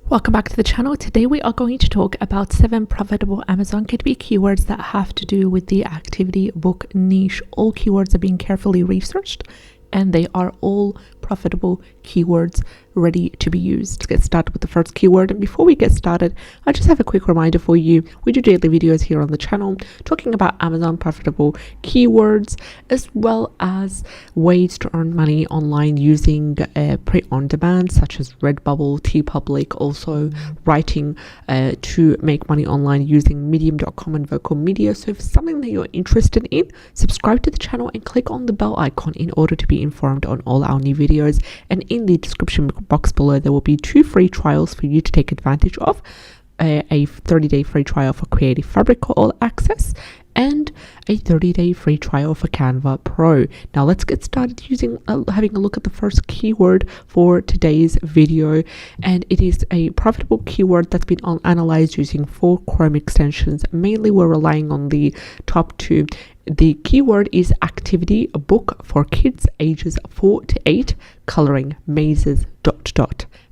Welcome back to the channel. Today we are going to talk about 7 profitable Amazon KDP keywords that have to do with the activity book niche. All keywords are being carefully researched and they are all profitable keywords ready to be used. Let's get started with the first keyword. And before we get started, I just have a quick reminder for you. We do daily videos here on the channel talking about Amazon profitable keywords as well as ways to earn money online using print on demand such as Redbubble, TeePublic, also writing to make money online using medium.com and vocal media. So if it's something that you're interested in, subscribe to the channel and click on the bell icon in order to be informed on all our new videos. And in the description box below, there will be 2 free trials for you to take advantage of. A 30-day free trial for Creative Fabrica All Access and a 30-day free trial for Canva Pro. Now let's get started having a look at the first keyword for today's video, and it is a profitable keyword that's been analyzed using 4 Chrome extensions. Mainly we're relying on the top 2. The keyword is activity book for kids ages 4 to 8, coloring, mazes, ...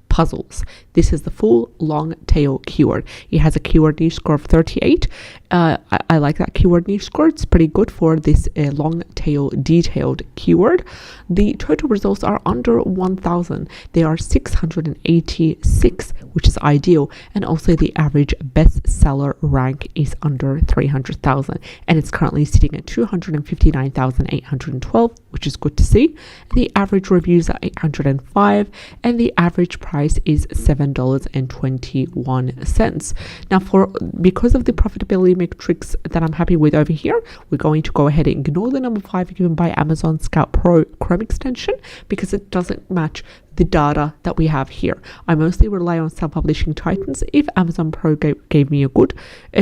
puzzles. This is the full long tail keyword. It has a keyword niche score of 38. I like that keyword niche score. It's pretty good for this long tail detailed keyword. The total results are under 1,000. They are 686, which is ideal. And also the average bestseller rank is under 300,000. And it's currently sitting at 259,812, which is good to see. The average reviews are 805 and the average price is $7.21. Now because of the profitability metrics that I'm happy with over here, we're going to go ahead and ignore the number 5 given by Amazon Scout Pro Chrome extension because it doesn't match the data that we have here. I mostly rely on self-publishing titans. If Amazon Pro gave me a good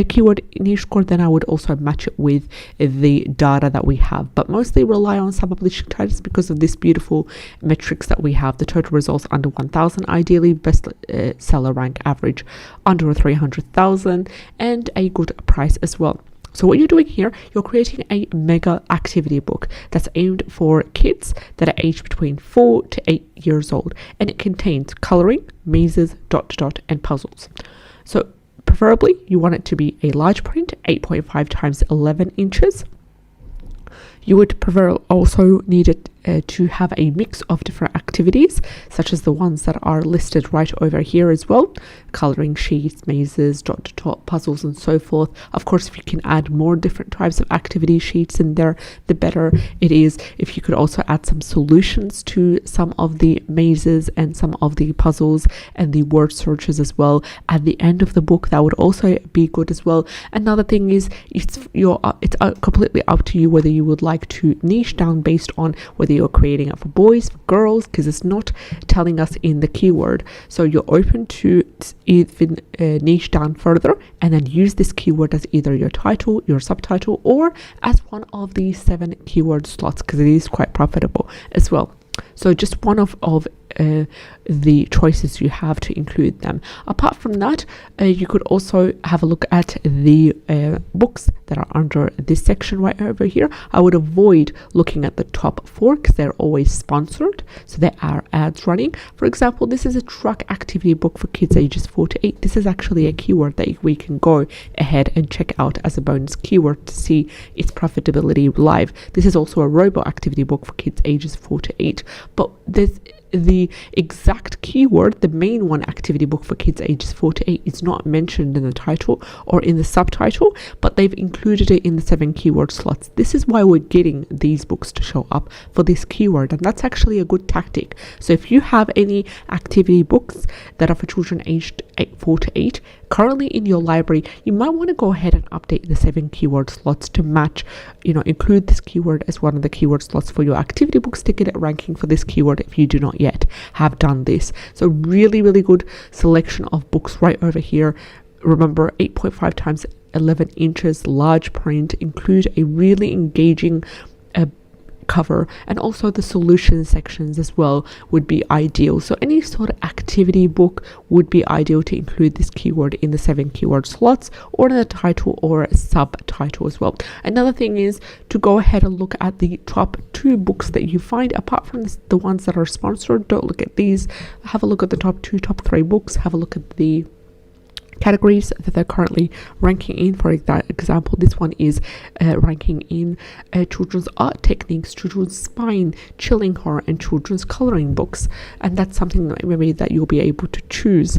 keyword niche score, then I would also match it with the data that we have, but mostly rely on self-publishing titans because of this beautiful metrics that we have. The total results under 1,000, ideally best seller rank average under 300,000 and a good price as well. So what you're doing here, you're creating a mega activity book that's aimed for kids that are aged between 4 to 8 years old, and it contains coloring, mazes, ... and puzzles. So preferably you want it to be a large print, 8.5 times 11 inches. You would also need it to have a mix of different activities, such as the ones that are listed right over here as well: coloring sheets, mazes, ... puzzles, and so forth. Of course, if you can add more different types of activity sheets in there, the better it is. If you could also add some solutions to some of the mazes and some of the puzzles and the word searches as well at the end of the book, that would also be good as well. Another thing is it's completely up to you whether you would like to niche down based on whether you're creating it for boys, for girls, because it's not telling us in the keyword. So you're open to even niche down further and then use this keyword as either your title, your subtitle, or as one of the 7 keyword slots, because it is quite profitable as well. So just one of the choices you have to include them. Apart from that, you could also have a look at the books that are under this section right over here. I would avoid looking at the top 4 because they're always sponsored, so there are ads running. For example, this is a truck activity book for kids ages 4 to 8. This is actually a keyword that we can go ahead and check out as a bonus keyword to see its profitability live. This is also a robot activity book for kids ages 4 to 8, but there's the exact keyword, the main one, activity book for kids ages 4 to 8, is not mentioned in the title or in the subtitle, but they've included it in the 7 keyword slots. This is why we're getting these books to show up for this keyword, and that's actually a good tactic. So if you have any activity books that are for children aged 4 to 8 currently in your library, you might want to go ahead and update the 7 keyword slots to match, include this keyword as one of the keyword slots for your activity books to get it ranking for this keyword if you do not yet have done this. So really good selection of books right over here. Remember, 8.5 times 11 inches large print, include a really engaging cover, and also the solution sections as well would be ideal. So any sort of activity book would be ideal to include this keyword in the 7 keyword slots, or in the title or subtitle as well. Another thing is to go ahead and look at the top 2 books that you find, apart from the ones that are sponsored. Don't look at these. Have a look at the top 2, top 3 books. Have a look at the categories that they're currently ranking in. For example, this one is ranking in children's art techniques, children's spine, chilling horror, and children's coloring books, and that's something that maybe that you'll be able to choose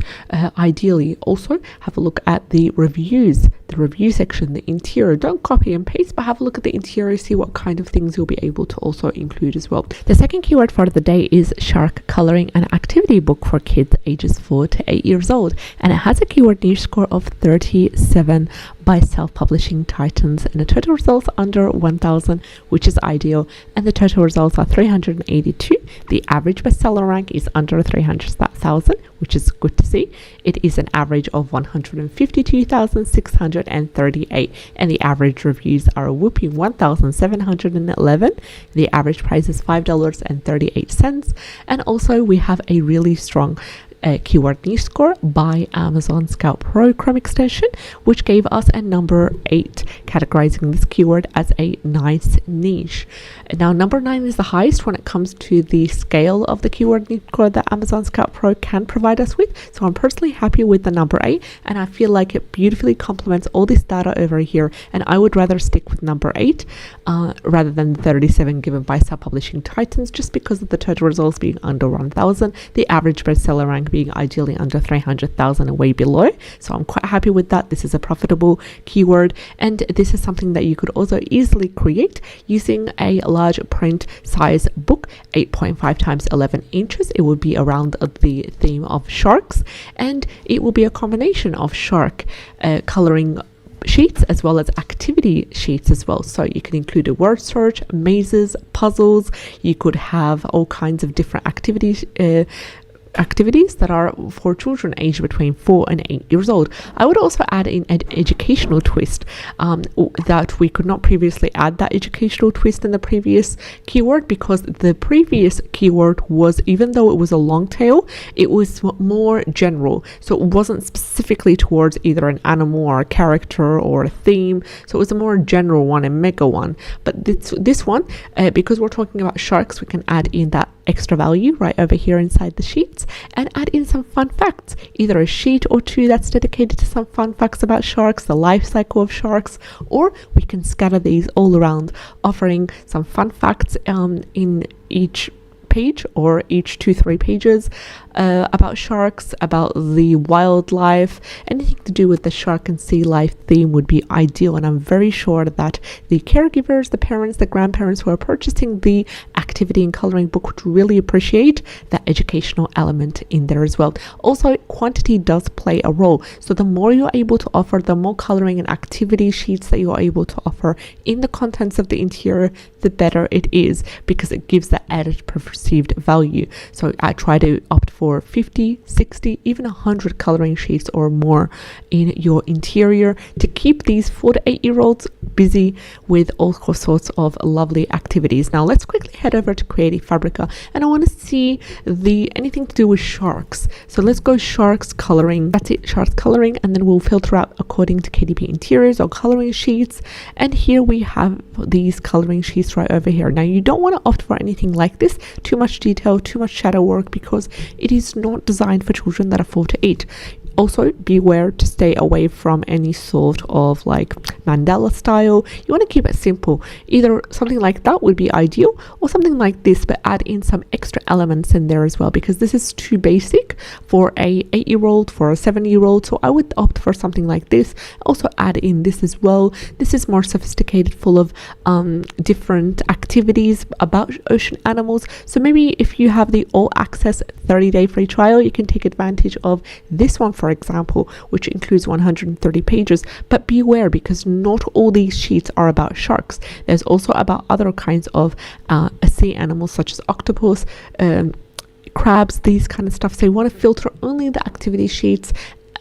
ideally. Also, have a look at the reviews, the review section, the interior. Don't copy and paste, but have a look at the interior, see what kind of things you'll be able to also include as well. The second keyword for the day is shark coloring, an activity book for kids ages 4 to 8 years old, and it has a keyword niche score of 37 by self-publishing titans, and the total results under 1,000, which is ideal, and the total results are 382. The average bestseller rank is under 300,000, which is good to see. It is an average of 152,638, and the average reviews are a whooping 1,711. The average price is $5.38, and also we have a really strong keyword niche score by Amazon Scout Pro Chrome extension, which gave us a number 8, categorizing this keyword as a nice niche. Now, number 9 is the highest when it comes to the scale of the keyword niche score that Amazon Scout Pro can provide us with. So I'm personally happy with the number 8, and I feel like it beautifully complements all this data over here, and I would rather stick with number 8 rather than 37 given by self-publishing titans, just because of the total results being under 1,000, the average bestseller rank being ideally under 300,000 and way below. So I'm quite happy with that. This is a profitable keyword, and this is something that you could also easily create using a large print size book, 8.5 times 11 inches. It would be around the theme of sharks, and it will be a combination of shark coloring sheets as well as activity sheets as well. So you can include a word search, mazes, puzzles. You could have all kinds of different activities that are for children aged between 4 and 8 years old. I would also add in an educational twist that we could not previously add that educational twist in the previous keyword, because the previous keyword was, even though it was a long tail, it was more general. So it wasn't specifically towards either an animal or a character or a theme. So it was a more general one, a mega one. But this one, because we're talking about sharks, we can add in that extra value right over here inside the sheets and add in some fun facts, either a sheet or 2 that's dedicated to some fun facts about sharks, the life cycle of sharks, or we can scatter these all around, offering some fun facts in each page or each 2-3 pages about sharks, about the wildlife. Anything to do with the shark and sea life theme would be ideal, and I'm very sure that the caregivers, the parents, the grandparents who are purchasing the activity and coloring book would really appreciate that educational element in there as well. Also, quantity does play a role, so the more you're able to offer, the more coloring and activity sheets that you're able to offer in the contents of the interior, the better it is, because it gives that added perceived value. So I try to opt for 50, 60, even 100 coloring sheets or more in your interior to keep these 4 to 8 year olds busy with all sorts of lovely activities. Now let's quickly head over to Creative Fabrica, and I want to see anything to do with sharks. So let's go sharks coloring. That's it, sharks coloring, and then we'll filter out according to KDP interiors or coloring sheets. And here we have these coloring sheets right over here. Now you don't want to opt for anything like this, too much detail, too much shadow work, because it is not designed for children that are 4 to 8. Also, beware to stay away from any sort of like mandala style. You want to keep it simple. Either something like that would be ideal, or something like this, but add in some extra elements in there as well, because this is too basic for a 8-year-old, for a 7-year-old. So I would opt for something like this. Also add in this as well. This is more sophisticated, full of different activities about ocean animals. So maybe if you have the all access 30-day free trial, you can take advantage of this one, for example, which includes 130 pages. But beware, because not all these sheets are about sharks. There's also about other kinds of sea animals, such as octopus, crabs, these kind of stuff. So you want to filter only the activity sheets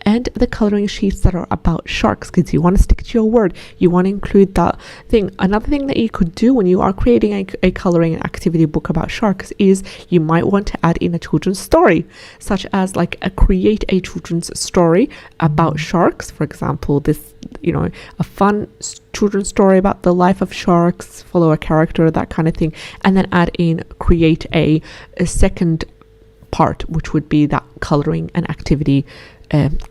and the coloring sheets that are about sharks, because you want to stick to your word. You want to include that thing. Another thing that you could do when you are creating a coloring and activity book about sharks is you might want to add in a children's story, such as like create a children's story about sharks. For example, this, a fun children's story about the life of sharks, follow a character, that kind of thing, and then add in, create a second part, which would be that coloring and activity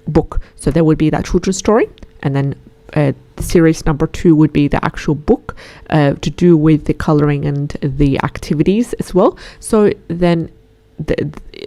book. So there would be that children's story, and then series number 2 would be the actual book to do with the coloring and the activities as well. So then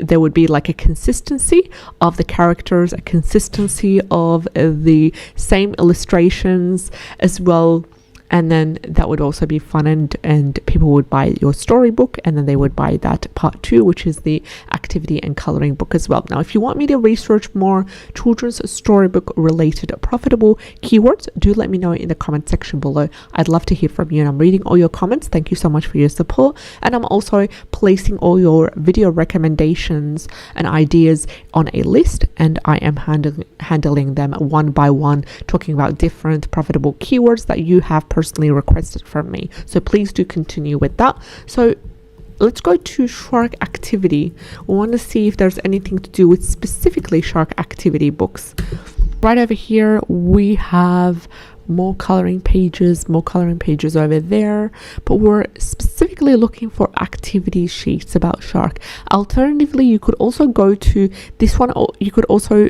there would be like a consistency of the characters, a consistency of the same illustrations as well. And then that would also be fun, and people would buy your storybook, and then they would buy that part 2, which is the activity and coloring book as well. Now, if you want me to research more children's storybook related profitable keywords, do let me know in the comment section below. I'd love to hear from you, and I'm reading all your comments. Thank you so much for your support. And I'm also placing all your video recommendations and ideas on a list, and I am handling them one by one, talking about different profitable keywords that you have personally requested from me. So please do continue with that. So let's go to shark activity. We want to see if there's anything to do with specifically shark activity books. Right over here we have more coloring pages over there, but we're specifically looking for activity sheets about shark. Alternatively, you could also go to this one, or you could also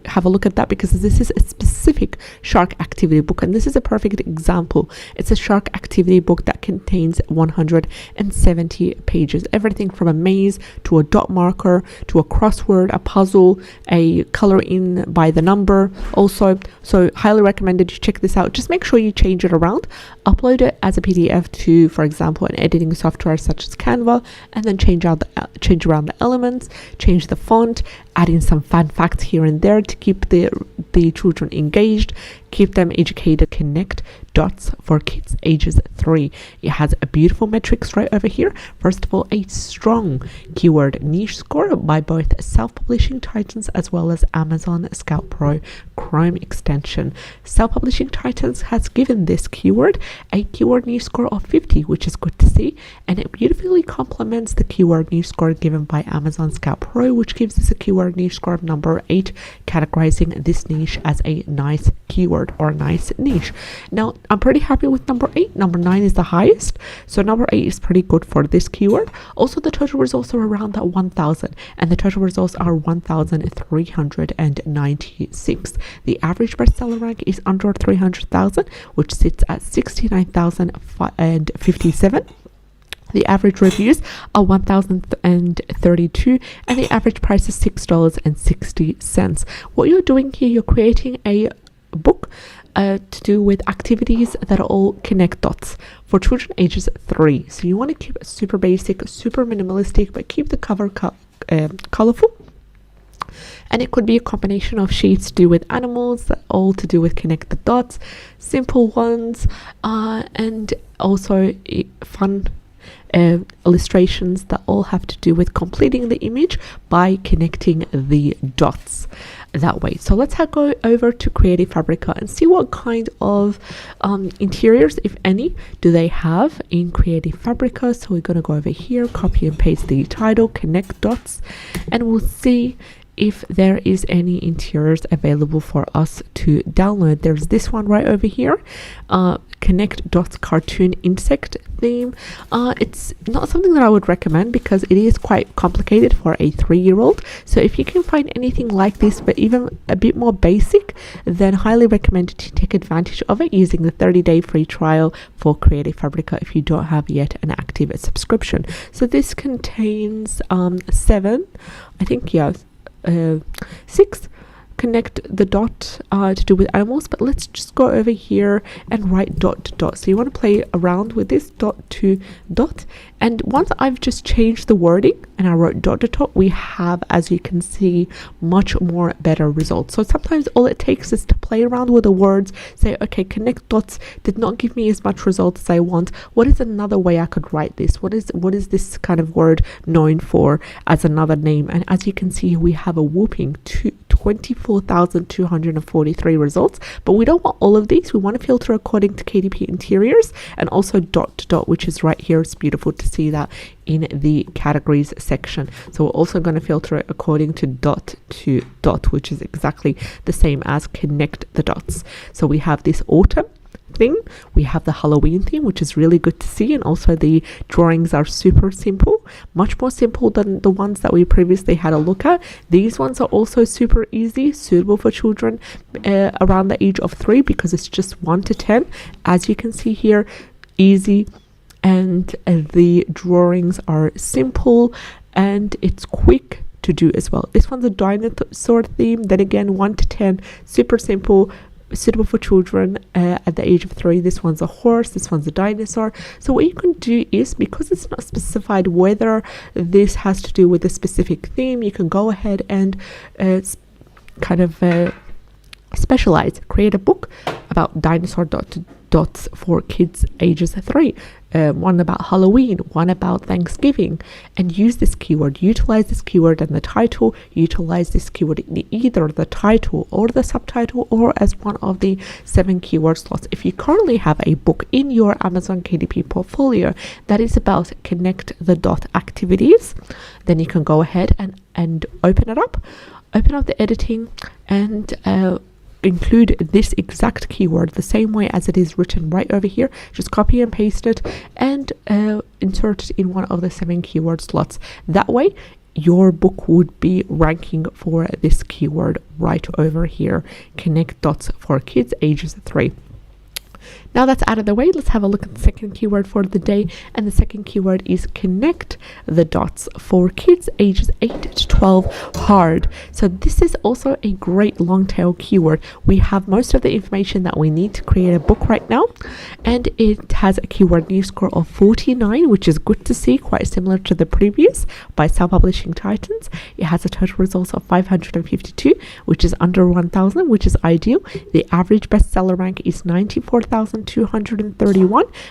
have a look at that, because this is a specific shark activity book, and this is a perfect example. It's a shark activity book that contains 170 pages, everything from a maze to a dot marker to a crossword, a puzzle, a color in by the number also. So highly recommended you check this out. Just make sure you change it around, upload it as a PDF to, for example, an editing software such as Canva, and then change around the elements, change the font, add in some fun facts here and there to keep the children engaged, keep them educated. Connect dots for kids ages 3. It has a beautiful metrics right over here. First of all, a strong keyword niche score by both self-publishing titans as well as Amazon Scout Pro Chrome extension. Self-publishing titans has given this keyword a keyword niche score of 50, which is good to see, and it beautifully complements the keyword niche score given by Amazon Scout Pro, which gives us a keyword niche score of number 8, categorizing this niche as a nice keyword or nice niche. Now, I'm pretty happy with number 8. Number 9 is the highest, so number 8 is pretty good for this keyword. Also, the total results are around that 1,000, and the total results are 1,396. The average bestseller rank is under 300,000, which sits at 69,057. The average reviews are 1,032, and the average price is $6.60. What you're doing here, you're creating a book to do with activities that are all connect dots for children ages 3. So you want to keep it super basic, super minimalistic, but keep the cover colorful. And it could be a combination of sheets to do with animals, all to do with connect the dots, simple ones, and also fun illustrations that all have to do with completing the image by connecting the dots that way. So let's go over to Creative Fabrica and see what kind of interiors, if any, do they have in Creative Fabrica. So we're going to go over here, copy and paste the title, connect dots, and we'll see if there is any interiors available for us to download. There's this one right over here, connect dots cartoon insect theme. It's not something that I would recommend because it is quite complicated for a 3-year-old. So if you can find anything like this but even a bit more basic, then highly recommend to take advantage of it using the 30-day free trial for Creative Fabrica if you don't have yet an active subscription. So this contains 7, I think, yeah, 6 connect the dot to do with animals, but let's just go over here and write dot to dot. So you want to play around with this dot to dot, and once I've just changed the wording and I wrote dot to dot, we have, as you can see, much more better results. So sometimes all it takes is to play around with the words, say, okay, connect dots did not give me as much results as I want. What is another way I could write this? What is this kind of word known for as another name? And as you can see, we have a whooping 24 24,243 results, but we don't want all of these. We want to filter according to KDP interiors and also dot to dot, which is right here. It's beautiful to see that in the categories section. So we're also going to filter it according to dot, which is exactly the same as connect the dots. So we have this autumn thing, we have the Halloween theme, which is really good to see, and also the drawings are super simple, much more simple than the ones that we previously had a look at. These ones are also super easy, suitable for children around the age of 3, because it's just 1 to 10, as you can see here, easy, and the drawings are simple and it's quick to do as well. This one's a dinosaur theme, then again 1 to 10, super simple, suitable for children at the age of 3. This one's a horse, this one's a dinosaur. So what you can do is, because it's not specified whether this has to do with a specific theme, you can go ahead and specialize, create a book about dinosaur dots for kids ages 3, one about Halloween, one about Thanksgiving, and use this keyword, utilize this keyword and the title, utilize this keyword in either the title or the subtitle or as one of the 7 keyword slots. If you currently have a book in your Amazon KDP portfolio that is about connect the dot activities, then you can go ahead and open up the editing and include this exact keyword the same way as it is written right over here. Just copy and paste it and insert it in one of the 7 keyword slots. That way your book would be ranking for this keyword right over here, connect dots for kids ages 3. Now that's out of the way, let's have a look at the second keyword for the day, and the second keyword is connect the dots for kids ages 8 to 12 hard. So this is also a great long tail keyword. We have most of the information that we need to create a book right now, and it has a keyword news score of 49, which is good to see, quite similar to the previous by Self-Publishing Titans. It has a total results of 552, which is under 1,000, which is ideal. The average bestseller rank is 94,231,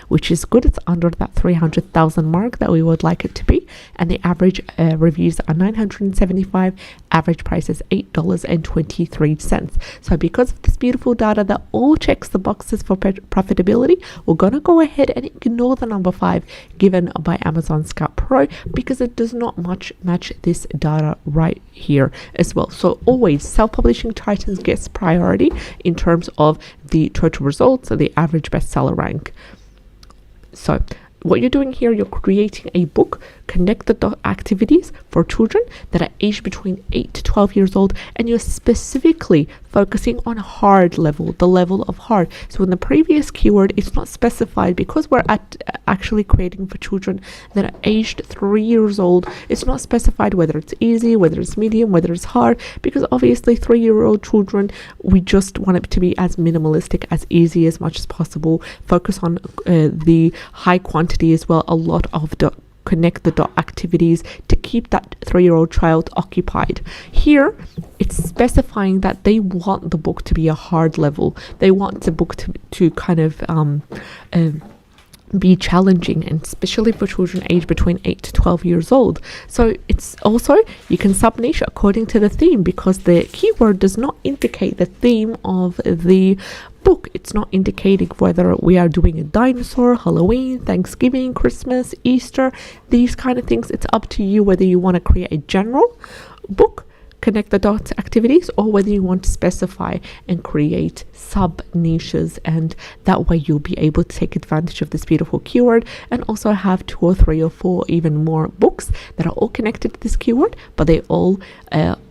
which is good. It's under that 300,000 mark that we would like it to be, and the average reviews are 975. Average price is $8.23. So because of this beautiful data that all checks the boxes for profitability, we're going to go ahead and ignore the number 5 given by Amazon Scout Pro, because it does not match this data right here as well. So always Self-Publishing Titans gets priority in terms of the total results and the average bestseller rank. So what you're doing here, you're creating a book, connect the dot activities for children that are aged between 8 to 12 years old, and you're specifically focusing on hard level, the level of hard. So in the previous keyword, it's not specified because we're actually creating for children that are aged 3 years old. It's not specified whether it's easy, whether it's medium, whether it's hard, because obviously 3-year-old children, we just want it to be as minimalistic, as easy as much as possible. Focus on the high quantity as well, a lot of connect the dot activities to keep that 3-year-old child occupied. Here it's specifying that they want the book to be a hard level. They want the book to kind of be challenging, and especially for children aged between 8 to 12 years old. So it's also, you can sub niche according to the theme, because the keyword does not indicate the theme of the book. It's not indicating whether we are doing a dinosaur, Halloween, Thanksgiving, Christmas, Easter, these kind of things. It's up to you whether you want to create a general book, connect the dots activities, or whether you want to specify and create sub niches, and that way you'll be able to take advantage of this beautiful keyword and also have 2 or 3 or 4 even more books that are all connected to this keyword, but they all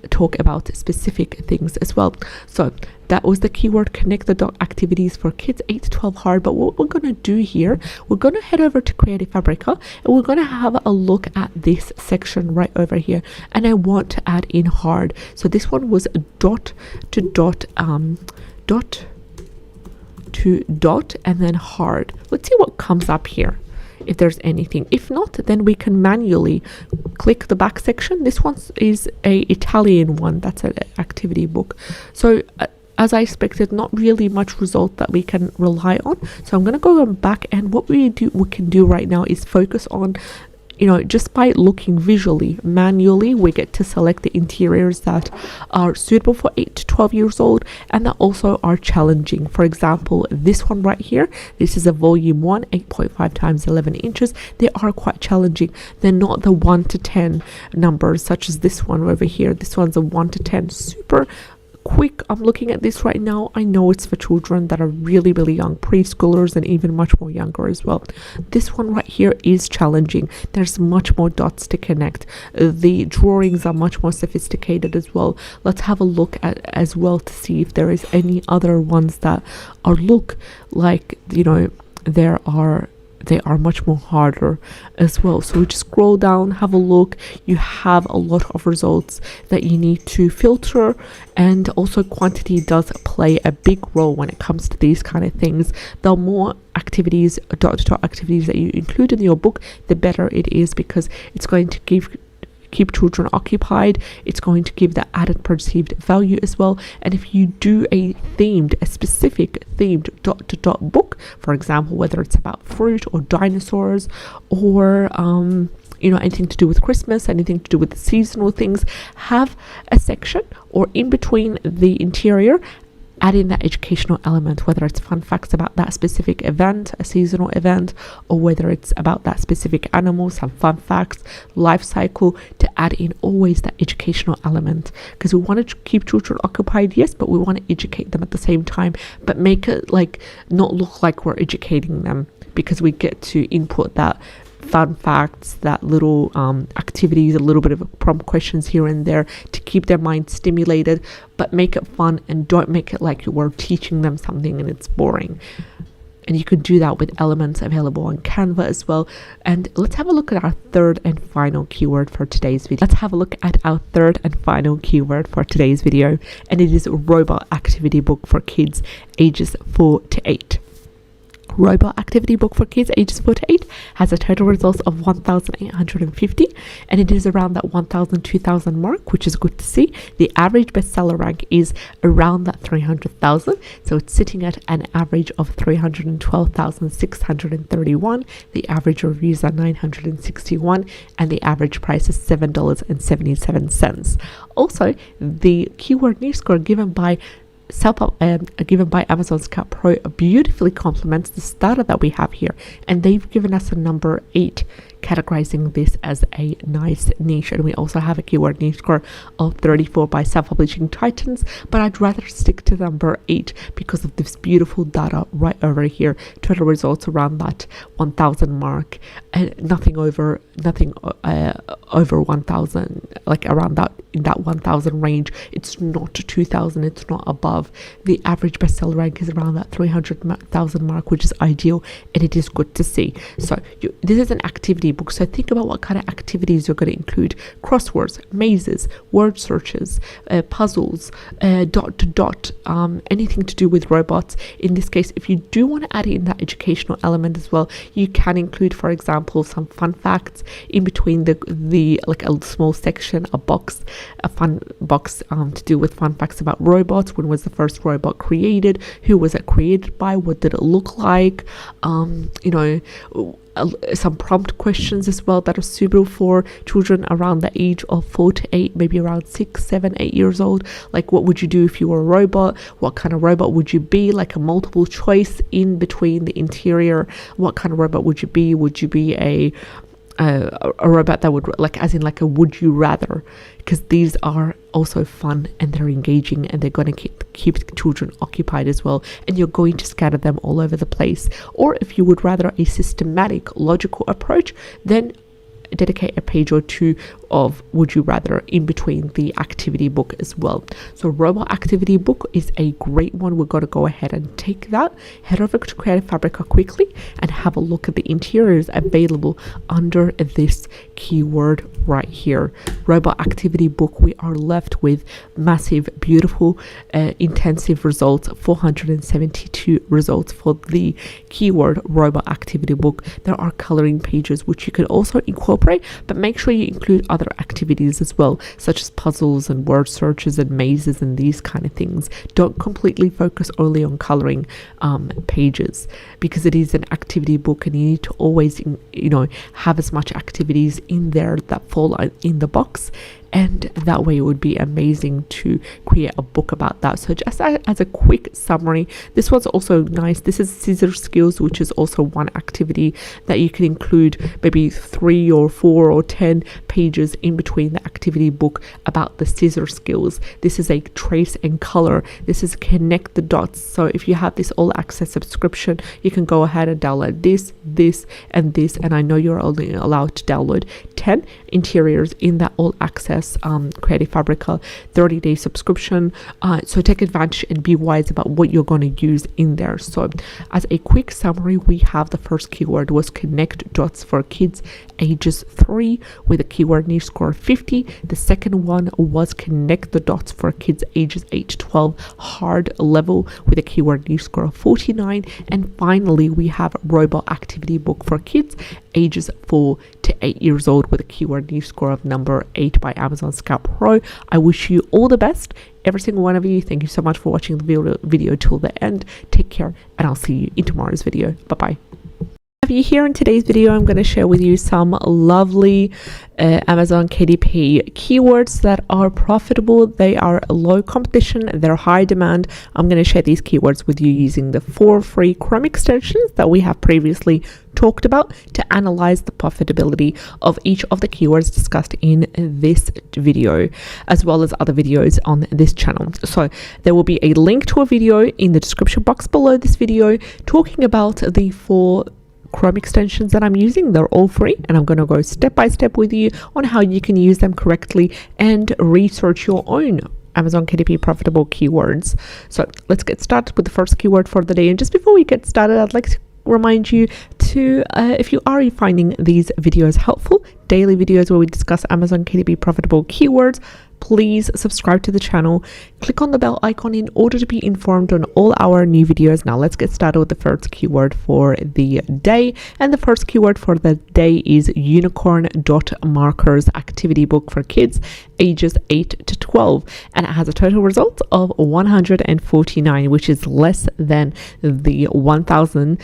talk about specific things as well. So that was the keyword connect the dot activities for kids 8 to 12 hard. But what we're going to do here, we're going to head over to Creative Fabrica and we're going to have a look at this section right over here, and I want to add in hard. So this one was dot to dot and then hard. Let's see what comes up here, if there's anything. If not, then we can manually click the back section. This one is a Italian one, that's an activity book. So as I expected, not really much result that we can rely on. So I'm going to go back, and what we can do right now is focus on just by looking visually, manually, we get to select the interiors that are suitable for 8 to 12 years old and that also are challenging. For example, this one right here, this is a volume 1, 8.5 times 11 inches. They are quite challenging. They're not the 1 to 10 numbers such as this one over here. This one's a 1 to 10, super quick. I'm looking at this right now. I know it's for children that are really, really young, preschoolers and even much more younger as well. This one right here is challenging. There's much more dots to connect. The drawings are much more sophisticated as well. Let's have a look at as well to see if there is any other ones that are look like, they are much more harder as well. So we just scroll down, have a look. You have a lot of results that you need to filter, and also quantity does play a big role when it comes to these kind of things. The more activities, dot-to-dot activities that you include in your book, the better it is, because it's going to keep children occupied. It's going to give that added perceived value as well. And if you do a specific themed dot-to-dot book, for example, whether it's about fruit or dinosaurs or anything to do with Christmas, anything to do with seasonal things, have a section or in between the interior, add in that educational element, whether it's fun facts about that specific event, a seasonal event, or whether it's about that specific animal, some fun facts, life cycle, to add in always that educational element. Because we want to keep children occupied, yes, but we want to educate them at the same time, but make it not look like we're educating them, because we get to input that fun facts, that little activities, a little bit of prompt questions here and there to keep their mind stimulated, but make it fun and don't make it like we're teaching them something and it's boring. And you can do that with elements available on Canva as well. And let's have a look at our third and final keyword for today's video. And it is a robot activity book for kids ages 4 to 8. Robot activity book for kids ages 4 to 8 has a total results of 1,850, and it is around that 1,000, 2,000 mark, which is good to see. The average bestseller rank is around that 300,000, so it's sitting at an average of 312,631. The average reviews are 961, and the average price is $7.77. Also, the keyword niche score given by Amazon Scout Pro beautifully complements the starter that we have here, and they've given us a number 8, categorizing this as a nice niche. And we also have a keyword niche score of 34 by Self-Publishing Titans, but I'd rather stick to number 8 because of this beautiful data right over here. Total results around that 1,000 mark, and nothing over 1,000, like around that, in that 1,000 range. It's not 2,000, it's not above. The average bestseller rank is around that 300,000 mark, which is ideal, and it is good to see. So this is an activity book, so think about what kind of activities you're going to include: crosswords, mazes, word searches, puzzles, dot to dot, anything to do with robots. In this case, if you do want to add in that educational element as well, you can include, for example, some fun facts in between the like a small section, a fun box to do with fun facts about robots. When was the first robot created? Who was it created by? What did it look like? Some prompt questions as well that are suitable for children around the age of 4 to 8, maybe around 6, 7, 8 years old. Like, what would you do if you were a robot? What kind of robot would you be? Like a multiple choice in between the interior. What kind of robot would you be? Would you be a robot that would, like, as in like a would you rather? Because these are also fun and they're engaging and they're going to keep children occupied as well, and you're going to scatter them all over the place. Or if you would rather a systematic, logical approach, then dedicate a page or two of would you rather in between the activity book as well. So robot activity book is a great one. We're going to go ahead and take that, head over to Creative Fabrica quickly and have a look at the interiors available under this keyword right here. Robot activity book, we are left with massive, beautiful, intensive results, 472 results for the keyword robot activity book. There are coloring pages which you can also incorporate, but make sure you include other other activities as well, such as puzzles and word searches and mazes and these kind of things. Don't completely focus only on coloring pages, because it is an activity book and you need to always, have as much activities in there that fall in the box. And that way it would be amazing to create a book about that. So just as a quick summary, this one's also nice. This is scissor skills, which is also one activity that you can include maybe 3 or 4 or 10 pages in between the activity book about the scissor skills. This is a trace and color. This is connect the dots. So if you have this all access subscription, you can go ahead and download this, and this. And I know you're only allowed to download 10 interiors in that all access Creative Fabrica 30-day subscription. So take advantage and be wise about what you're going to use in there. So as a quick summary, we have the first keyword was connect dots for kids ages 3 with a keyword niche score of 50. The second one was connect the dots for kids ages 8 to 12 hard level with a keyword niche score of 49. And finally, we have robot activity book for kids ages 4 to 8 years old with a keyword niche score of number 8 by Amazon Scout Pro. I wish you all the best, every single one of you. Thank you so much for watching the video till the end. Take care, and I'll see you in tomorrow's video. Bye bye. Here in today's video, I'm going to share with you some lovely Amazon KDP keywords that are profitable. They are low competition, they're high demand. I'm going to share these keywords with you using the 4 free Chrome extensions that we have previously talked about to analyze the profitability of each of the keywords discussed in this video, as well as other videos on this channel. So there will be a link to a video in the description box below this video talking about the 4 Chrome extensions that I'm using. They're all free, and I'm going to go step by step with you on how you can use them correctly and research your own Amazon KDP profitable keywords. So let's get started with the first keyword for the day. And just before we get started, I'd like to remind you to if you are finding these videos helpful, daily videos where we discuss Amazon KDP profitable keywords, please subscribe to the channel. Click on the bell icon in order to be informed on all our new videos. Now let's get started with the first keyword for the day. And the first keyword for the day is unicorn dot markers activity book for kids ages 8 to 12. And it has a total result of 149, which is less than the 1000,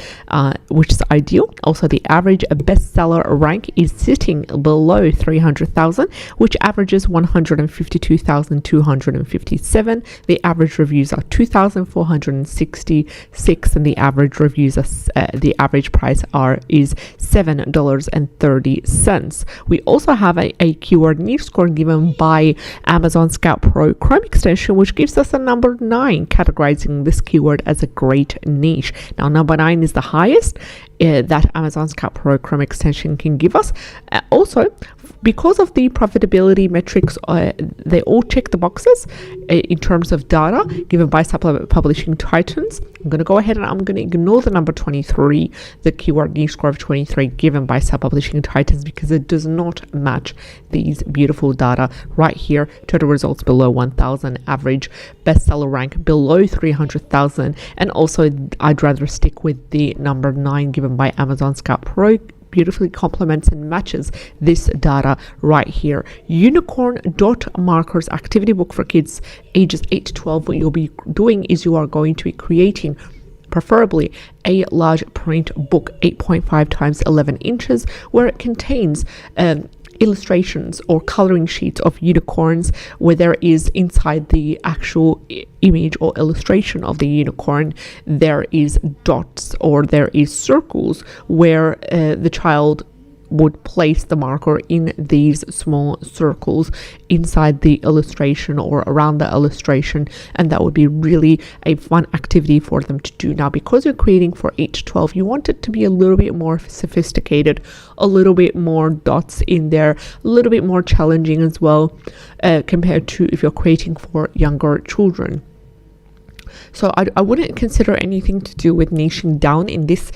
which is ideal. Also, the average bestseller rank is sitting below 300,000, which averages 152,257. The average reviews are 2,466, and the average reviews are the average price is $7.30. We also have a keyword niche score given by Amazon Scout Pro Chrome extension, which gives us a number 9, categorizing this keyword as a great niche. Now, number 9 is the highest that Amazon Scout Pro Chrome extension can give us. Also, because of the profitability metrics, they all check the boxes in terms of data given by supplement publishing titans. I'm going to go ahead and I'm going to ignore the number 23, the keyword niche score of 23 given by sub-publishing titans, because it does not match these beautiful data right here. Total results below 1,000, average bestseller rank below 300,000, and also I'd rather stick with the number 9 given by Amazon Scout Pro. Beautifully complements and matches this data right here. Unicorn dot markers activity book for kids ages 8 to 12. What you'll be doing is you are going to be creating preferably a large print book, 8.5 times 11 inches, where it contains illustrations or coloring sheets of unicorns, where there is inside the actual image or illustration of the unicorn, there is dots or there is circles where the child would place the marker in these small circles inside the illustration or around the illustration, and that would be really a fun activity for them to do. Now, because you're creating for 8 to 12, you want it to be a little bit more sophisticated, a little bit more dots in there, a little bit more challenging as well, compared to if you're creating for younger children. So I wouldn't consider anything to do with niching down in this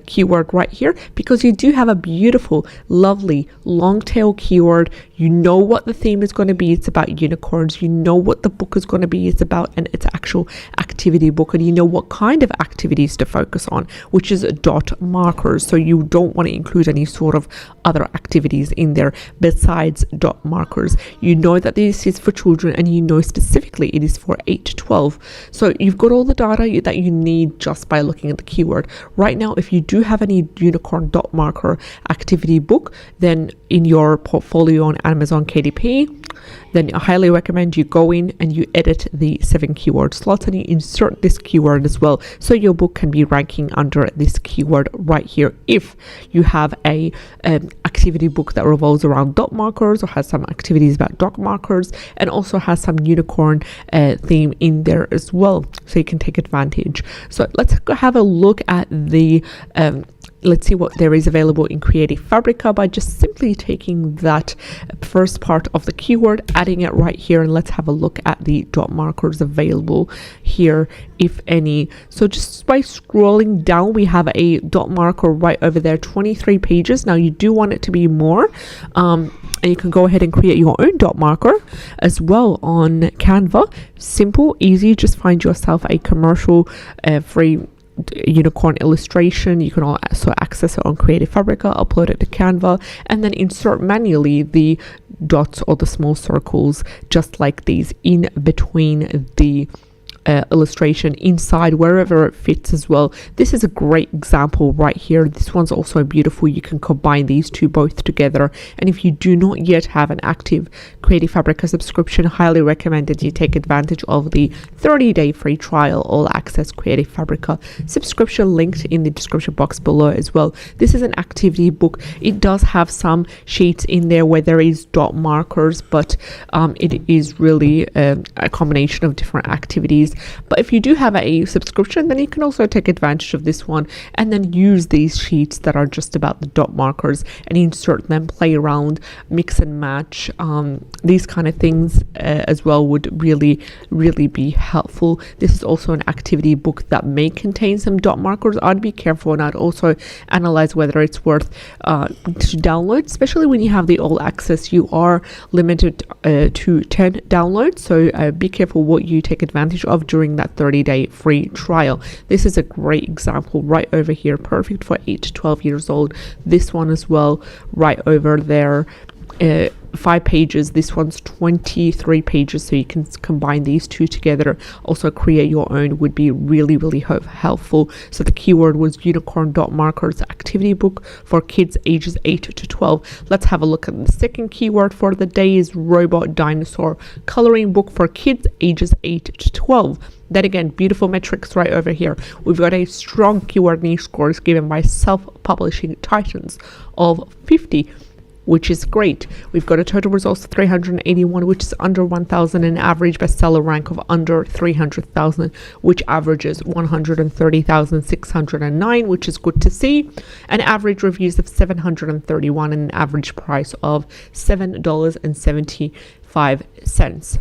keyword right here, because you do have a beautiful, lovely long tail keyword. You know what the theme is going to be. It's about unicorns. You know what the book is going to be. It's about an actual activity book, and you know what kind of activities to focus on, which is dot markers. So you don't want to include any sort of other activities in there besides dot markers. You know that this is for children, and you know specifically it is for 8 to 12. So you've got all the data that you need just by looking at the keyword. Right now, if you do have any unicorn dot marker activity book, then in your portfolio on Amazon KDP, then I highly recommend you go in and you edit the 7 keyword slots and you insert this keyword as well, so your book can be ranking under this keyword right here. If you have a activity book that revolves around dot markers, or has some activities about dot markers, and also has some unicorn theme in there as well, so you can take advantage. So let's go have a look at the let's see what there is available in Creative Fabrica by just simply taking that first part of the keyword, adding it right here, and let's have a look at the dot markers available here, if any. So just by scrolling down, we have a dot marker right over there, 23 pages. Now you do want it to be more, and you can go ahead and create your own dot marker as well on Canva. Simple, easy. Just find yourself a commercial free unicorn illustration. You can also access it on Creative Fabrica, upload it to Canva, and then insert manually the dots or the small circles just like these in between the illustration, inside, wherever it fits as well. This is a great example right here. This one's also beautiful. You can combine these two both together. And if you do not yet have an active Creative Fabrica subscription, highly recommend that you take advantage of the 30-day free trial all access Creative Fabrica subscription, linked in the description box below as well. This is an activity book. It does have some sheets in there where there is dot markers, but it is really a combination of different activities. But if you do have a subscription, then you can also take advantage of this one and then use these sheets that are just about the dot markers and insert them, play around, mix and match. These kind of things as well would really be helpful. This is also an activity book that may contain some dot markers. I'd be careful, and I'd also analyze whether it's worth to download, especially when you have the all access. You are limited to 10 downloads, so be careful what you take advantage of during that 30-day free trial. This is a great example right over here, perfect for 8 to 12 years old. This one as well right over there, 5 pages. This one's 23 pages, so you can combine these two together. Also create your own would be really helpful. So the keyword was unicorn dot markers activity book for kids ages 8 to 12. Let's have a look at the second keyword for the day is robot dinosaur coloring book for kids ages 8 to 12. Then again, beautiful metrics right over here. We've got a strong keyword niche scores given by self-publishing titans of 50, which is great. We've got a total results of 381, which is under 1,000, an average bestseller rank of under 300,000, which averages 130,609, which is good to see. An average reviews of 731 and an average price of $7.75.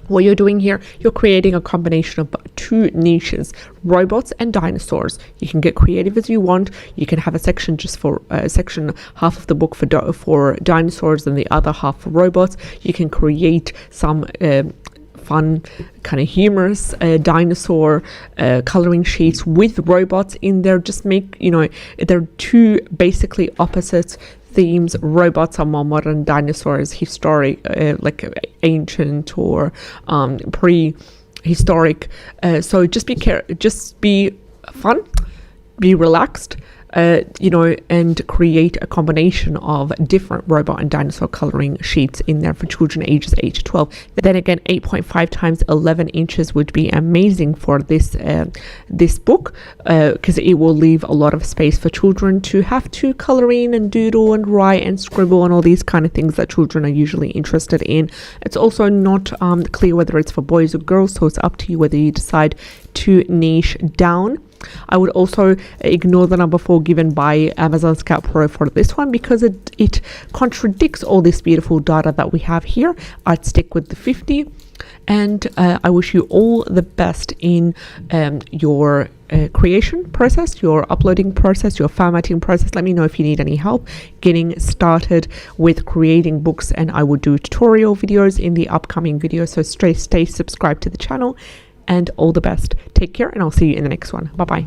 What you're doing here, you're creating a combination of two niches, robots and dinosaurs. You can get creative as you want. You can have a section just for section half of the book for dinosaurs and the other half for robots. You can create some fun, kind of humorous dinosaur coloring sheets with robots in there. Just make, they're two basically opposite themes. Robots are more modern, dinosaurs historic, like ancient or prehistoric. So just be fun, be relaxed, and create a combination of different robot and dinosaur coloring sheets in there for children ages 8 to 12. Then again, 8.5 times 11 inches would be amazing for this book, because it will leave a lot of space for children to have to color in and doodle and write and scribble and all these kind of things that children are usually interested in. It's also not clear whether it's for boys or girls, so it's up to you whether you decide to niche down. I would also ignore the number 4 given by Amazon Scout Pro for this one, because it contradicts all this beautiful data that we have here. I'd stick with the 50. And I wish you all the best in your creation process, your uploading process, your formatting process. Let me know if you need any help getting started with creating books, and I will do tutorial videos in the upcoming videos. So stay subscribed to the channel, and all the best. Take care, and I'll see you in the next one. Bye bye.